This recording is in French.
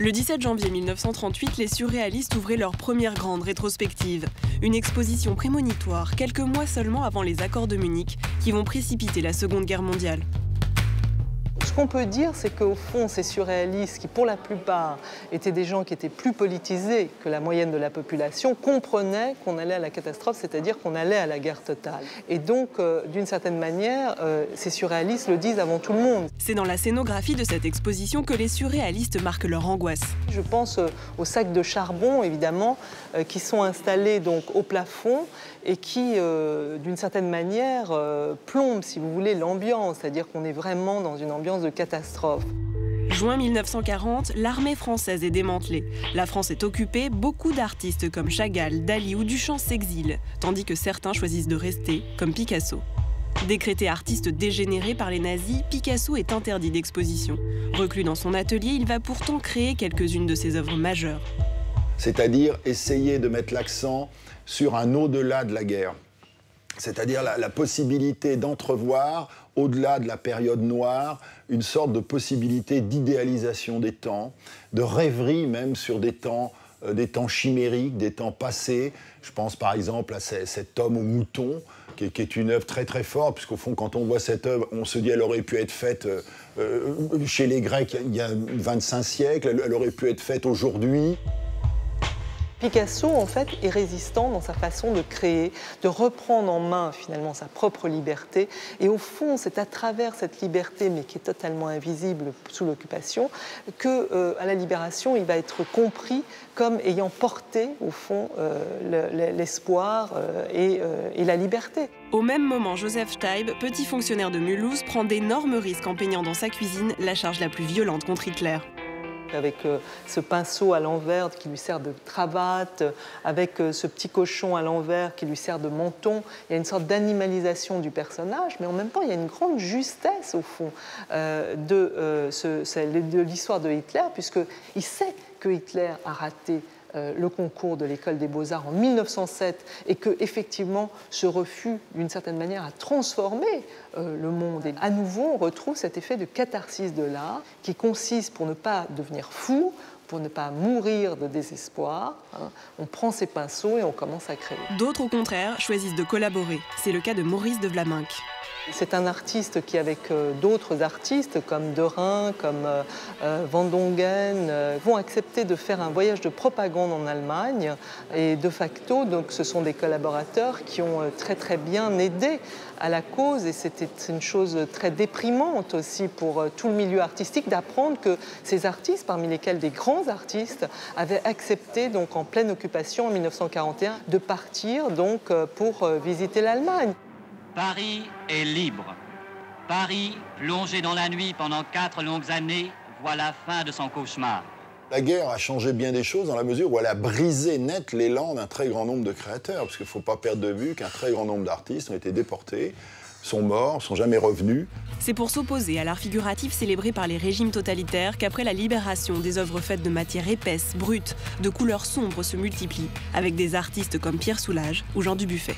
Le 17 janvier 1938, les surréalistes ouvraient leur première grande rétrospective. Une exposition prémonitoire, quelques mois seulement avant les accords de Munich, qui vont précipiter la Seconde Guerre mondiale. Ce qu'on peut dire, c'est qu'au fond, ces surréalistes, qui pour la plupart étaient des gens qui étaient plus politisés que la moyenne de la population, comprenaient qu'on allait à la catastrophe, c'est-à-dire qu'on allait à la guerre totale. Et donc, d'une certaine manière, ces surréalistes le disent avant tout le monde. C'est dans la scénographie de cette exposition que les surréalistes marquent leur angoisse. Je pense aux sacs de charbon, évidemment, qui sont installés donc au plafond et qui, d'une certaine manière, plombent, si vous voulez, l'ambiance, c'est-à-dire qu'on est vraiment dans une ambiance de catastrophe. Juin 1940, l'armée française est démantelée. La France est occupée, beaucoup d'artistes comme Chagall, Dali ou Duchamp s'exilent, tandis que certains choisissent de rester, comme Picasso. Décrété artiste dégénéré par les nazis, Picasso est interdit d'exposition. Reclus dans son atelier, il va pourtant créer quelques-unes de ses œuvres majeures. C'est-à-dire essayer de mettre l'accent sur un au-delà de la guerre. C'est-à-dire la possibilité d'entrevoir, au-delà de la période noire, une sorte de possibilité d'idéalisation des temps, de rêverie même sur des temps chimériques, des temps passés. Je pense par exemple à cet homme au mouton, qui est une œuvre très très forte, puisqu'au fond, quand on voit cette œuvre, on se dit qu'elle aurait pu être faite chez les Grecs il y a 25 siècles, elle aurait pu être faite aujourd'hui. Picasso, en fait, est résistant dans sa façon de créer, de reprendre en main, finalement, sa propre liberté. Et au fond, c'est à travers cette liberté, mais qui est totalement invisible sous l'occupation, qu'à la Libération, il va être compris comme ayant porté, au fond, l'espoir et la liberté. Au même moment, Joseph Steib, petit fonctionnaire de Mulhouse, prend d'énormes risques en peignant dans sa cuisine la charge la plus violente contre Hitler. Avec ce pinceau à l'envers qui lui sert de cravate, avec ce petit cochon à l'envers qui lui sert de menton. Il y a une sorte d'animalisation du personnage, mais en même temps, il y a une grande justesse, au fond, de l'histoire de Hitler, puisqu'il sait que Hitler a raté le concours de l'école des Beaux-Arts en 1907 et que, effectivement, ce refus, d'une certaine manière, a transformé le monde. Et à nouveau, on retrouve cet effet de catharsis de l'art qui consiste, pour ne pas devenir fou, pour ne pas mourir de désespoir, on prend ses pinceaux et on commence à créer. D'autres, au contraire, choisissent de collaborer. C'est le cas de Maurice de Vlaminck. C'est un artiste qui, avec d'autres artistes comme Derain, comme Van Dongen, vont accepter de faire un voyage de propagande en Allemagne. Et de facto, donc, ce sont des collaborateurs qui ont très très bien aidé à la cause. Et c'était une chose très déprimante aussi pour tout le milieu artistique d'apprendre que ces artistes, parmi lesquels des grands artistes, avaient accepté, donc, en pleine occupation en 1941, de partir donc, pour visiter l'Allemagne. Paris est libre. Paris, plongé dans la nuit pendant 4 longues années, voit la fin de son cauchemar. La guerre a changé bien des choses dans la mesure où elle a brisé net l'élan d'un très grand nombre de créateurs. Parce qu'il ne faut pas perdre de vue qu'un très grand nombre d'artistes ont été déportés, sont morts, sont jamais revenus. C'est pour s'opposer à l'art figuratif célébré par les régimes totalitaires qu'après la libération, des œuvres faites de matière épaisse, brute, de couleurs sombres se multiplient, avec des artistes comme Pierre Soulages ou Jean Dubuffet.